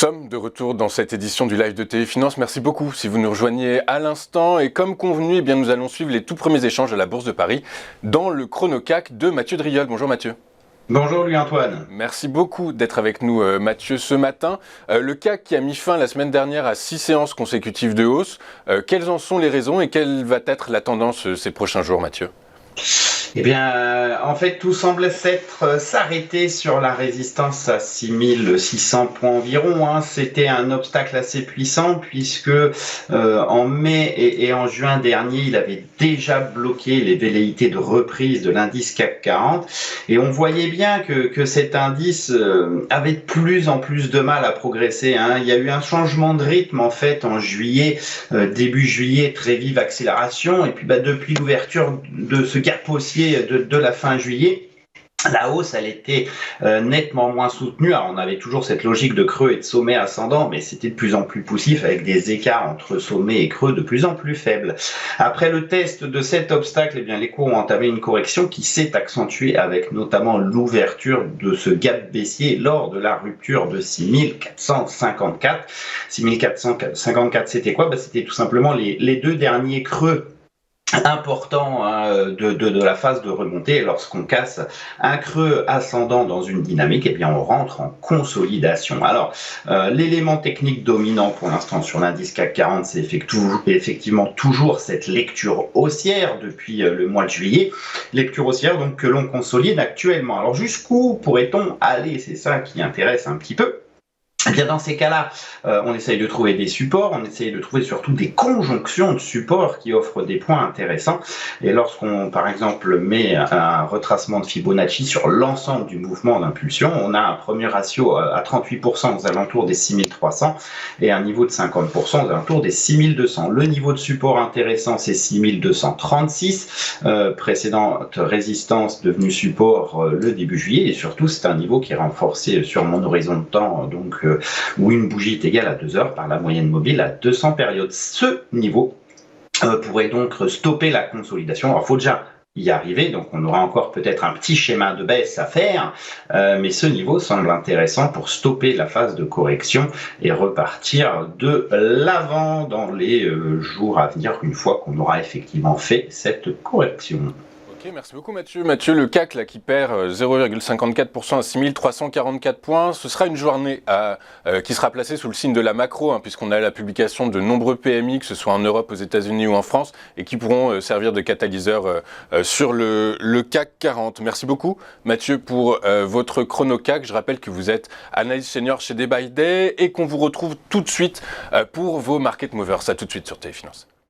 sommes de retour dans cette édition du live de Téléfinance. Merci beaucoup si vous nous rejoignez à l'instant. Et comme convenu, eh bien, nous allons suivre les tout premiers échanges à la Bourse de Paris dans le chrono-CAC de Mathieu Driol. Bonjour Mathieu. Bonjour Louis-Antoine. Merci beaucoup d'être avec nous Mathieu ce matin. Le CAC qui a mis fin la semaine dernière à 6 séances consécutives de hausse. Quelles en sont les raisons et quelle va être la tendance ces prochains jours Mathieu ? Eh bien, en fait, tout semble s'arrêter sur la résistance à 6600 points environ. C'était un obstacle assez puissant puisque en mai et en juin dernier, il avait déjà bloqué les velléités de reprise de l'indice CAC 40. Et on voyait bien que cet indice avait de plus en plus de mal à progresser. Il y a eu un changement de rythme en fait en juillet, début juillet, très vive accélération. Et puis depuis l'ouverture de ce gap haussier de la fin juillet, la hausse, elle était nettement moins soutenue. Alors, on avait toujours cette logique de creux et de sommet ascendant, mais c'était de plus en plus poussif avec des écarts entre sommet et creux de plus en plus faibles. Après le test de cet obstacle, eh bien, les cours ont entamé une correction qui s'est accentuée avec notamment l'ouverture de ce gap baissier lors de la rupture de 6454. 6454, c'était quoi ? C'était tout simplement les deux derniers creux important de la phase de remontée. Lorsqu'on casse un creux ascendant dans une dynamique, eh bien on rentre en consolidation. Alors l'élément technique dominant pour l'instant sur l'indice CAC 40, c'est effectivement toujours cette lecture haussière depuis le mois de juillet, lecture haussière donc que l'on consolide actuellement. Alors jusqu'où pourrait-on aller ? C'est ça qui intéresse un petit peu. Eh bien dans ces cas-là, on essaye de trouver des supports, on essaye de trouver surtout des conjonctions de supports qui offrent des points intéressants. Et lorsqu'on, par exemple, met un retracement de Fibonacci sur l'ensemble du mouvement d'impulsion, on a un premier ratio à 38% aux alentours des 6300 et un niveau de 50% aux alentours des 6200. Le niveau de support intéressant, c'est 6236, précédente résistance devenue support le début juillet, et surtout c'est un niveau qui est renforcé sur mon horizon de temps, donc où une bougie est égale à 2 heures par la moyenne mobile à 200 périodes. Ce niveau pourrait donc stopper la consolidation. Alors il faut déjà y arriver, donc on aura encore peut-être un petit schéma de baisse à faire, mais ce niveau semble intéressant pour stopper la phase de correction et repartir de l'avant dans les jours à venir, une fois qu'on aura effectivement fait cette correction. Ok, merci beaucoup Mathieu. Mathieu, le CAC là, qui perd 0,54% à 6344 points, ce sera une journée qui sera placée sous le signe de la macro, puisqu'on a la publication de nombreux PMI, que ce soit en Europe, aux États-Unis ou en France, et qui pourront servir de catalyseur sur le CAC 40. Merci beaucoup Mathieu pour votre chrono CAC. Je rappelle que vous êtes analyste senior chez Day by Day et qu'on vous retrouve tout de suite pour vos Market Movers. À tout de suite sur Téléfinance.